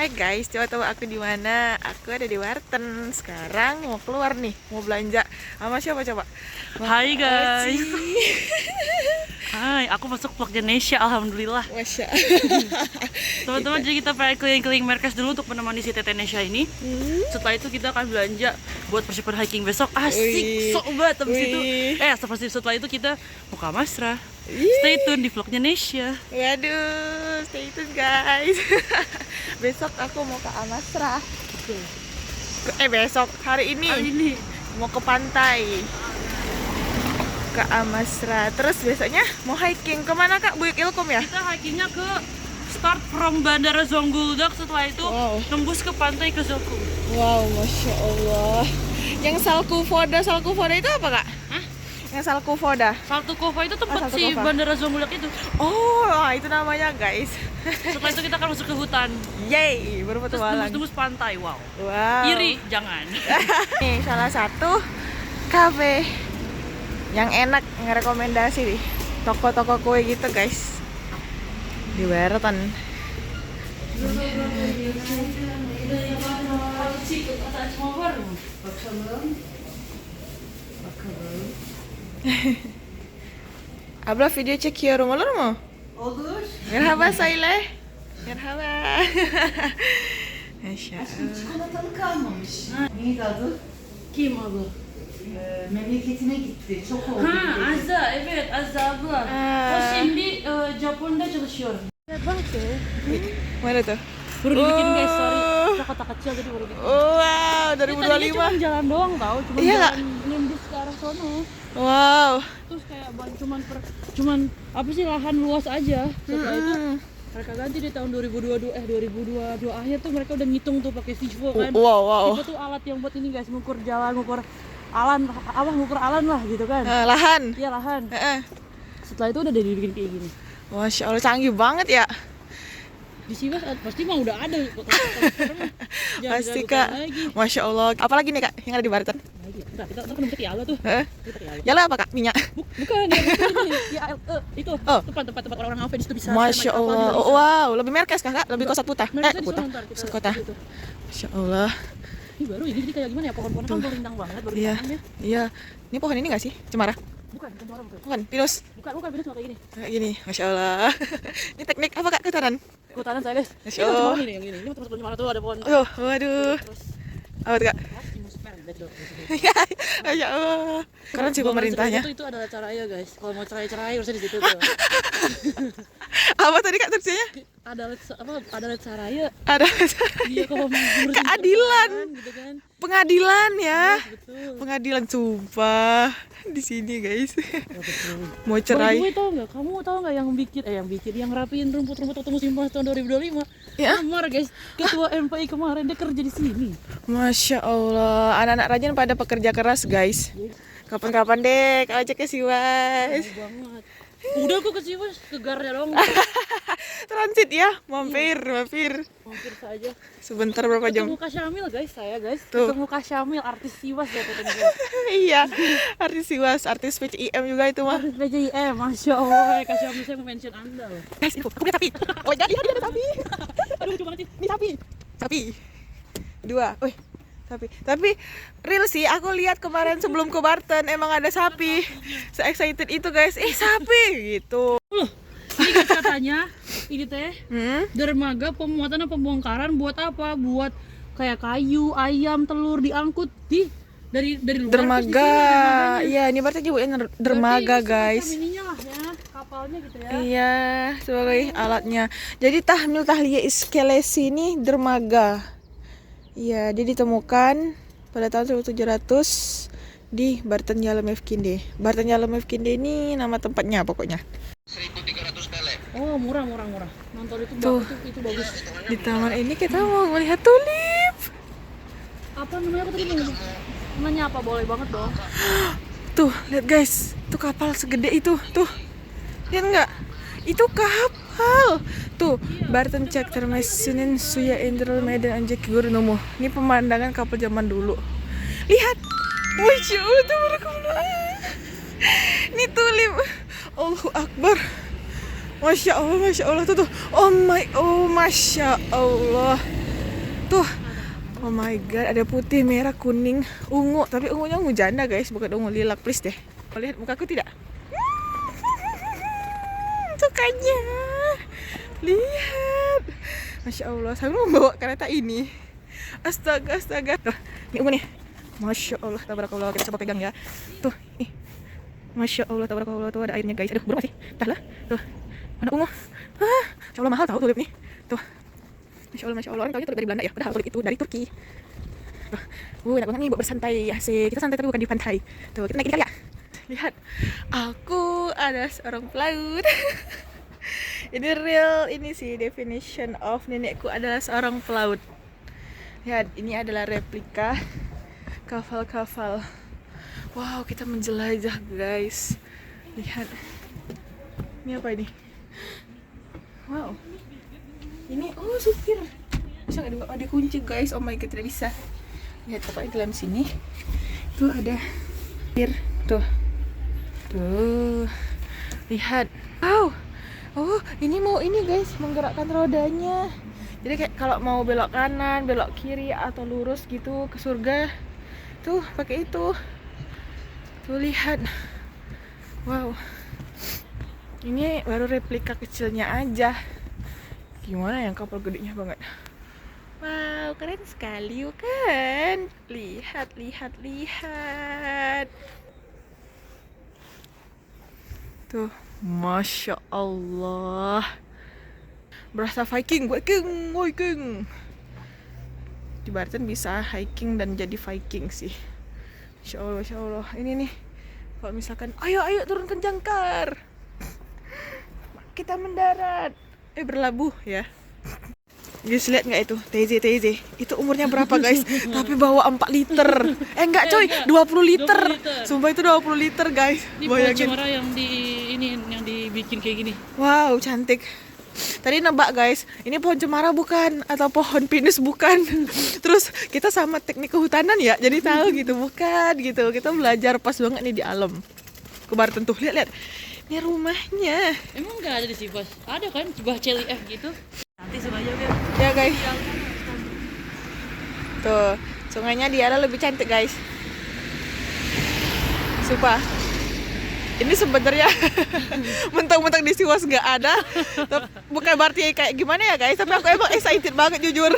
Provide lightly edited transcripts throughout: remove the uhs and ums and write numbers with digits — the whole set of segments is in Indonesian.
Hai guys, coba tahu aku di mana? Aku ada di Warten. Sekarang mau keluar nih, mau belanja. Sama siapa coba? Hai guys. Hai, aku masuk vlog Indonesia, alhamdulillah. Masya. Teman-teman, jadi kita pengen keliling-keliling markas dulu untuk menemani si Tete Nesya ini. Setelah itu kita akan belanja buat persiapan hiking besok. Asik, sok banget habis itu. Setelah itu kita mau ke Amasra. Stay tune di vlognya Nesya. Waduh, stay tune guys. Besok aku mau ke Amasra. Besok, hari ini mau ke pantai. Ke Amasra. Terus besoknya mau hiking. Kemana Kak? Buyuk Ilkom ya? Kita hikingnya ke start from Bandara Zonguldak, setelah itu nembus ke pantai ke Zoku. Wow, Masya Allah. Yang Salku Foda itu apa Kak? Hah? Yang Salku Foda? Saltu Kova itu tempat si Bandara Zonguldak itu. Oh, itu namanya guys. Setelah itu kita akan masuk ke hutan. Yeay, baru petualang. Terus tembus pantai, wow. Iri, jangan. Nih, salah satu kafe yang enak, ngerekomendasi nih. Toko-toko kue gitu guys. Di Warten. Abla video çekiyorum olur mu? Olur. Merhaba Sayle. Merhaba. Maşallah. Çikolatalı kalmamış. Neydi adı? Kim adı? Memleketine gitti. Çok oldu. Ha, Azza, evet Azza abla. O şimdi Japon'da çalışıyor. Mana tuh? Baru dibikin guys, sorry. Kota kecil jadi baru dibikin. Wow, Tadinya cuma 2025. jalan doang tau, cuma Iya, jalan nembus ke arah sono. Wow. Terus kayak cuman apa sih, lahan luas aja. Setelah itu mereka ganti di tahun 2022 akhir tuh mereka udah ngitung tuh pakai Vivo kan. Wow. Vivo tuh alat yang buat ini guys, ngukur jalan, ngukur alan lah gitu kan. Lahan. Iya, lahan. Setelah itu udah dibikin kayak gini. Masya Allah, canggih banget ya. Di Sivas pasti mah udah ada. Pasti Kak. Masya Allah. Apalagi nih Kak yang ada di Warten? Kita ketemu ke Yala tuh. Yala apa Kak? Minyak? Bukan, ya itu tempat orang-orang ngafe di situ bisa. Masya Allah. Wow, lebih merkes Kak? Lebih kosat putah? Kosat kota. Masya Allah. Ini baru ini jadi kayak gimana ya, pohon-pohonnya kan baru rindang banget, baru rindangnya. Iya. Ini pohon ini nggak sih? Cemara? Bukan, pinus. Bukan pinus kayak gini. Kayak gini, Masya Allah. Ini teknik apa Kak? Kehutanan saya guys. Masya Allah. Ini yang gini. Ini terus cemara tuh ada pohon. Waduh. Apa tuh Kak? Masya Allah. Keren sih pemerintahnya. Itu adalah caranya guys. Kalau mau cerai harusnya di situ tuh. Apa tadi Kak tulisannya? Ada caranya. Iya, kalau mau keadilan gitu kan. Pengadilan ya. Betul. Pengadilan sumpah di sini guys. Mau cerai. Kamu tahu nggak yang rapiin rumput-rumput waktu musim panas tahun 2025? Ya. Amar guys, ketua MPI kemarin dia kerja di sini. Masya Allah, anak-anak rajin pada pekerja keras guys. Kapan-kapan deh kau ajak ke Siwas. Banget. Udah aku ke Siwas, ke Garnya doang. Transit ya, mampir Saja. sebentar berapa jam. Ketemu Kak Syamil guys, Tuh. ketemu Kak Syamil, artis Siwas ya katanya. Iya, artis Siwas, artis PCIM juga itu mah. Artis PJIM, Masya Allah, Kak Syamil, saya mau mention Anda loh. Guys, info, aku punya sapi. Oh jadi ada sapi. Aduh, lucu banget sih. Ini sapi 2. Wih, tapi real sih, aku lihat kemarin sebelum ke Warten emang ada sapi. Se-excited itu guys, sapi gitu. Ini guys katanya, ini teh dermaga pemuatan dan pembongkaran buat apa? Buat kayak kayu, ayam, telur diangkut dari luar. Dermaga, iya ini berarti juga dermaga guys. Ininya lah ya, kapalnya gitu ya. Iya, sebagai alatnya. Jadi tahmil tahliyah iskelesi ini dermaga. Iya, dia ditemukan pada tahun 1700 di Barten Yala Mevkinde. Barten Yala Mevkinde ini nama tempatnya pokoknya. 1.300 tele. Oh, murah. Nonton itu Tuh. itu bagus. Di taman ini kita mau melihat tulip. Apa namanya, aku tadi mau nanya apa, boleh banget dong. Tuh, lihat guys. Tuh kapal segede itu. Tuh. Lihat nggak? Itu kapal. Tuh, Barten cek termesin suya indrel medan anjek gurnomo. Ini pemandangan kapal zaman dulu. Lihat. Wih, itu ini tulip. Allahu Akbar. Masya Allah tuh. Oh Masya Allah. Tuh. Oh my god, ada putih, merah, kuning, ungu. Tapi ungunya ungu janda guys, bukan ungu lilac. Please deh. Mau lihat mukaku tidak? Sukanya. Lihat. Masya Allah, saya membawa kereta ini. Astaga, astaga. Tuh, ini ungu nih. Masya Allah, tabarakallah. Kita coba pegang ya. Tuh, nih. Masya Allah, tabarakallah. Tuh ada airnya guys. Aduh, buruk masih. Entahlah. Tuh, mana ungu. Masya Allah, mahal tahu tulip nih. Tuh. Masya Allah, Masya Allah. Orang tahunya tulip dari Belanda ya. Padahal tulip itu dari Turki. Tuh, enak banget nih buat bersantai. Asik. Kita santai tapi bukan di pantai. Tuh, kita naik ini kali ya. Lihat. Aku ada seorang pelaut. Ini real, ini sih definition of nenekku adalah seorang pelaut. Lihat, ini adalah replika kapal-kapal. Wow, kita menjelajah guys. Lihat. Ini apa ini? Wow. Ini, oh supir. Bisa nggak ada kunci guys? Oh my god, tidak bisa. Lihat apa di dalam sini. Tuh ada supir. Tuh. Tuh. Lihat. Wow. Oh, ini mau ini guys, menggerakkan rodanya. Jadi kayak kalau mau belok kanan, belok kiri atau lurus gitu ke surga. Tuh, pakai itu. Tuh lihat. Wow. Ini baru replika kecilnya aja. Gimana yang kapal gedenya banget. Wow, keren sekali kan? Lihat, lihat, lihat. Tuh, Masya Allah. Berasa Viking, Viking. Di Barton bisa hiking dan jadi Viking sih. Masya Allah, Masya Allah. Ini nih, kalau misalkan, ayo turunkan jangkar. Kita mendarat. Berlabuh ya. Guys, lihat nggak itu TZ itu umurnya berapa guys? Tapi bawa 4 liter. Enggak coy, 20 liter. Sumpah itu 20 liter guys. Ini pohon cemara yang dibikin kayak gini. Wow, cantik. Tadi nebak guys, ini pohon cemara bukan atau pohon pinus bukan. Terus kita sama teknik kehutanan ya, jadi tahu gitu bukan gitu. Kita belajar pas banget nih di alam. Ke Barton tuh, lihat. Ini rumahnya. Emang nggak ada di sini bos? Ada kan, Cibah CLIF gitu. Nanti sungainya biar. Ya guys. Tuh, sungainya Diara lebih cantik guys. Sumpah. Ini sebenarnya mentang-mentang di Siwas nggak ada. Bukan berarti kayak gimana ya guys, tapi aku emang excited banget jujur.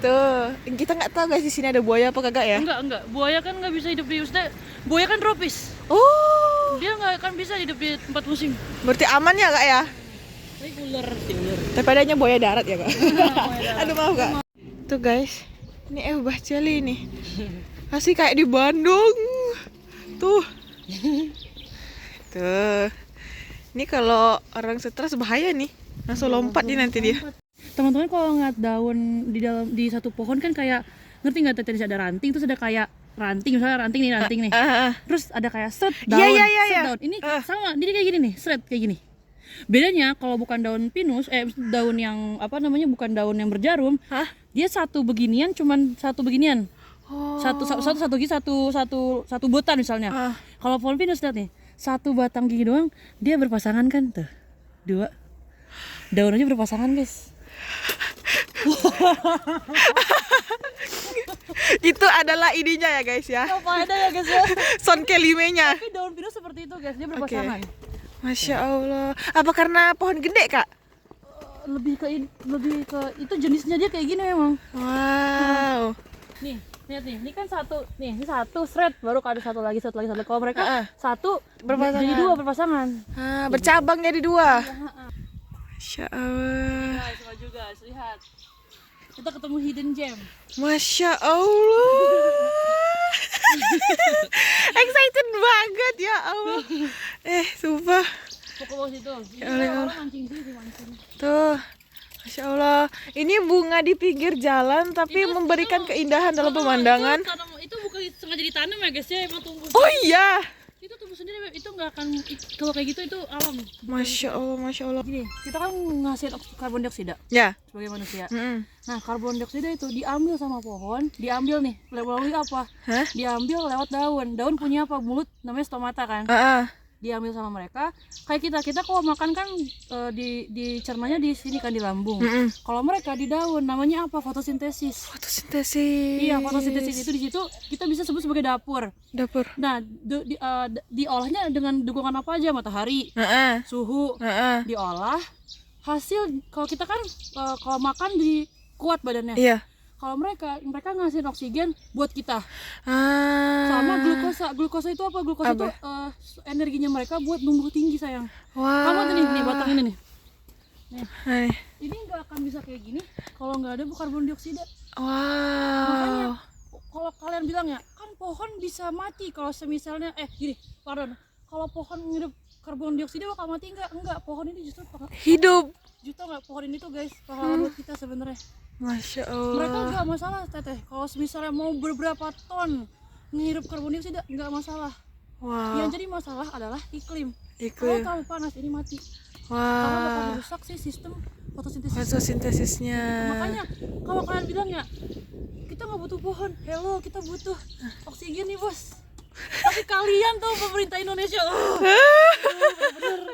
Tuh, kita nggak tahu guys di sini ada buaya apa kagak ya? Enggak. Buaya kan nggak bisa hidup di maksudnya, buaya kan tropis. Oh, Dia nggak akan bisa hidup di tempat musim. berarti aman ya kak ya? Tapi ular, si ular. Tapi adanya buaya darat ya kak? Aduh maaf kak. Tuh guys, ini Bah Celi nih. Masih kayak di Bandung. Tuh. Tuh. Ini kalau orang stres bahaya nih. Langsung lompat nih nanti dia. Teman-teman kalau ngeliat daun di satu pohon kan kayak, ngerti nggak tadi ada ranting, terus ada kayak ranting, misalnya ranting nih. Terus ada kayak seret daun, Iya. daun. Ini sama, jadi kayak gini nih, seret kayak gini. Bedanya kalau bukan daun pinus, daun yang apa namanya, bukan daun yang berjarum, dia satu beginian, cuman satu beginian. Oh. Satu botan misalnya. Kalau pohon pinus lihat nih, satu batang gini doang, dia berpasangan kan tuh, 2 daun aja berpasangan guys. Itu adalah ininya ya guys ya. Apa ada ya guys ya? Son kelimenya. Tapi daun pinus seperti itu guys, dia berpasangan. Masya Allah. Apa karena pohon gede kak? Lebih ke itu jenisnya dia kayak gini memang. Wow. Nih, lihat nih, ini kan satu, nih ini satu shred, baru ada satu lagi. Kalau mereka satu berpasangan. jadi 2 berpasangan. Bercabang jadi 2. Masya Allah. Guys, maju guys, lihat. Kita ketemu hidden gem. Masya Allah. Excited banget ya Allah. Sumpah. Mau ke bawah situ. Ya Allah. Orang mancing sih, mancing. Tuh. Masya Allah. Ini bunga di pinggir jalan tapi memberikan keindahan dalam pemandangan. Itu bukan sengaja ditanam ya guys ya, emang tumbuh. Oh iya. Itu tumbuh sendiri, itu nggak akan, kalau kayak gitu itu alam. Masya Allah, Masya Allah. Gini, kita kan ngasih karbon dioksida Ya. sebagai manusia. Nah, karbon dioksida itu diambil sama pohon, diambil nih melalui apa? Diambil lewat daun. Daun punya apa? Mulut, namanya stomata kan. diambil sama mereka. Kayak kita kalau makan kan di cernanya di sini kan di lambung. Kalau mereka di daun, namanya apa? Fotosintesis. Fotosintesis. Iya, fotosintesis itu di situ kita bisa sebut sebagai dapur. Dapur. Nah, diolahnya dengan dukungan apa aja? Matahari, suhu, diolah. Hasil kalau kita kan kalau makan di kuat badannya. Iya. Kalau mereka ngasihin oksigen buat kita. Sama glukosa itu apa? Glukosa itu energinya mereka buat numbuh tinggi, sayang. Wow. Kamu tuh nih batang ini nih. Hai. Ini nggak akan bisa kayak gini kalau nggak ada karbon dioksida. Wow. Makanya kalau kalian bilang ya, kan pohon bisa mati kalau semisalnya kalau pohon ngirup karbon dioksida bakal mati enggak, pohon ini justru Hidup. Justru nggak, pohon ini tuh guys pahlawan buat kita sebenarnya. Masya Allah. Mereka nggak masalah teteh kalau misalnya mau beberapa ton ngirup karbon dioksida nggak masalah. Wow. Yang jadi masalah adalah iklim. Kalau Iklim. terlalu panas ini mati. Karena bakal Wow. merusak sih sistem fotosintesis. Fotosintesisnya. Makanya kalau kalian bilang ya kita nggak butuh pohon, hello kita butuh oksigen nih bos. Tapi kalian tuh pemerintah Indonesia,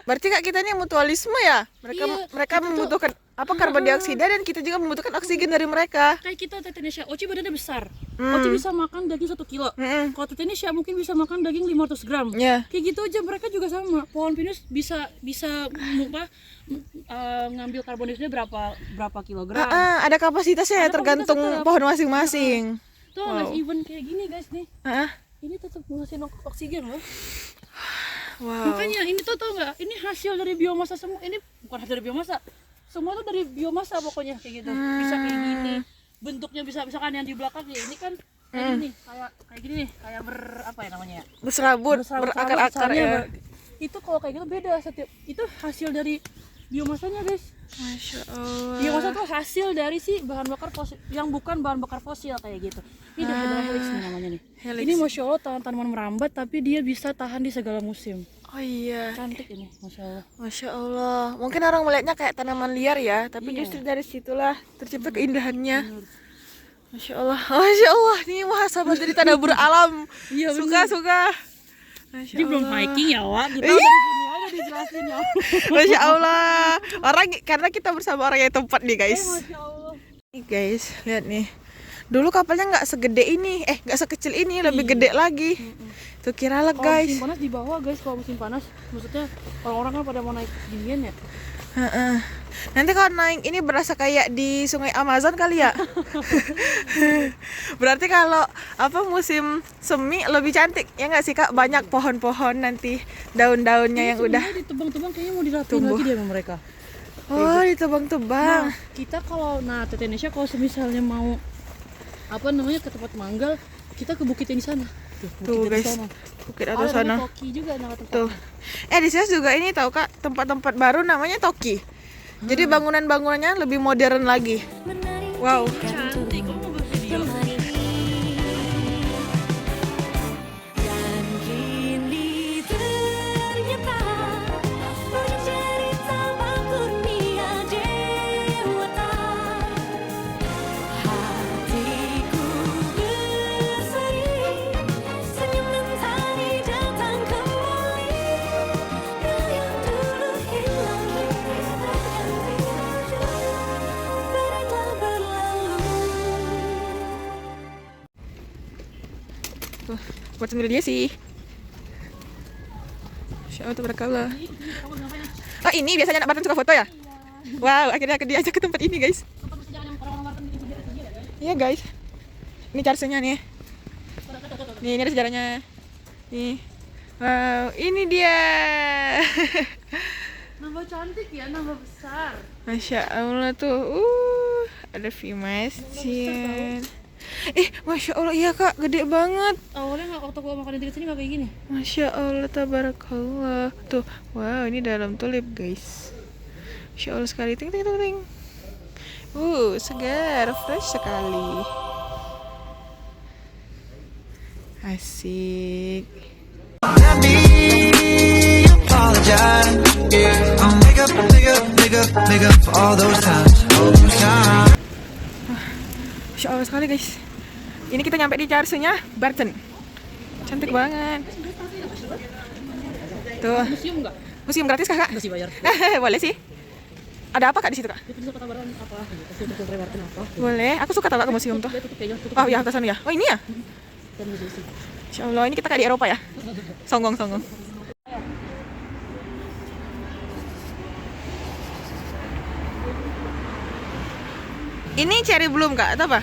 Berarti Kak kita ini mutualisme ya? Mereka Iya, mereka kita tuh- membutuhkan apa karbon dioksida dan kita juga membutuhkan oksigen dari mereka. kayak kita Tete Nesya, Oci badannya besar, Oci bisa makan daging 1 kilo. Kalau Tete Nesya mungkin bisa makan daging 500 gram. Ya. Kayak gitu aja, mereka juga sama. Pohon pinus bisa ngambil karbon dioksida berapa kilogram. Ada kapasitasnya ya, Ada tergantung kapasitas tetap. pohon masing-masing. Tuh guys, even kayak gini guys nih, ini tetap ngasihin oksigen loh. Wow. Makanya ini tuh tau nggak? Ini hasil dari biomasa semua. Ini bukan hasil dari biomasa. Semua tuh dari biomasa pokoknya kayak gitu. Bisa kayak gini. Bentuknya bisa misalkan yang di belakang nih. Ini kan kayak gini, kayak gini nih, kayak apa ya namanya ya? Berserabut, berakar-akar ya. Itu kalau kayak gitu beda setiap. Itu hasil dari biomasanya guys. Masya Allah. Biomasa tuh hasil dari si bahan bakar fosil yang bukan bahan bakar fosil kayak gitu. Ini Dendrohelix helix nih namanya nih. Helix. Ini masya Allah tanaman merambat tapi dia bisa tahan di segala musim. Oh iya. Cantik ini, masya Allah. Masya Allah. Mungkin orang melihatnya kayak tanaman liar ya, tapi Iya. justru dari situlah tercipta keindahannya. Masya Allah. Masya Allah. Ini sahabat dari tadabur alam. Iya, Suka. Masya Dia belum Allah. hiking ya, Wak. Kita Iya. udah di sini aja dijelasin ya. Masya Allah. Karena kita bersama orang yang tepat nih guys. Masya Allah. Nih guys, lihat nih. Dulu kapalnya nggak segede ini, nggak sekecil ini, lebih gede lagi. Tuh kira lah Kalau guys. musim panas di bawah guys, kalau musim panas maksudnya orang-orang kan pada mau naik ginian ya. Heeh. Nanti kalau naik ini berasa kayak di Sungai Amazon kali ya. Berarti kalau musim semi lebih cantik ya nggak sih Kak? Banyak pohon-pohon nanti daun-daunnya yang udah Ditebang-tebang kayaknya mau dirapiin tumbuh. lagi deh sama mereka. ditebang-tebang. Nah, kita kalau Tete Nesya kalau misalnya mau ke tempat manggal, kita ke bukit yang di sana. Tuh bukit yang di guys, sana. bukit Ada atas sana. namanya Toki juga nama tempatnya. Tuh. Di sini juga ini tahu Kak, tempat-tempat baru namanya Toki. Jadi bangunan-bangunannya lebih modern lagi. Wow. Cantik, kamu mau video? Dan kini ternyata bercerita kurnia dewata. Hatiku berseri, senyum mentari datang kembali. Bila yang dulu hilang kini terganti wajah. Biarlah berlalu. Tuh, buat sendiri dia sih. Masya Allah, tabarakallah. Oh ini biasanya anak Barton suka foto ya? Wow, akhirnya aku diajak ke tempat ini guys. Iya guys. Ini chargernya nih. Nih, ini ada sejarahnya. Nih. Wow, ini dia. Nambah cantik ya, nambah besar. Masya Allah tuh. Ada view masjid. Masya Allah, iya Kak, gede banget. Awalnya waktu gua makan di sini nggak kayak gini. Masya Allah, tabarakallah. Tuh, wow, ini dalam tulip guys. Masya Allah sekali, ting. Segar, fresh sekali. Asik. Let me apologize. Yeah, I'll make up for all those times. Masya Allah sekali guys. Ini kita nyampe di chargernya Barton. Cantik banget. Tuh, Museum nggak? museum gratis kakak? Nggak sih bayar. Boleh sih. Ada apa kak di situ kak? Itu bisa kabaran apa? Pasti untuk Martin apa? Boleh, aku suka tahu kak ke museum tuh. Dia tutup kayaknya. Tutup. Oh ya, atas sana ya. Oh ini ya? Dan museum sih. Insya Allah, ini kita kayak di Eropa ya. Songgong. Ini cherry bloom kak, atau apa?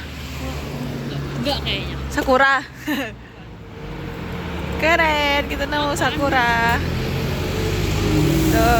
Enggak kayaknya. Sakura. Keren, kita nemu sakura. Tuh.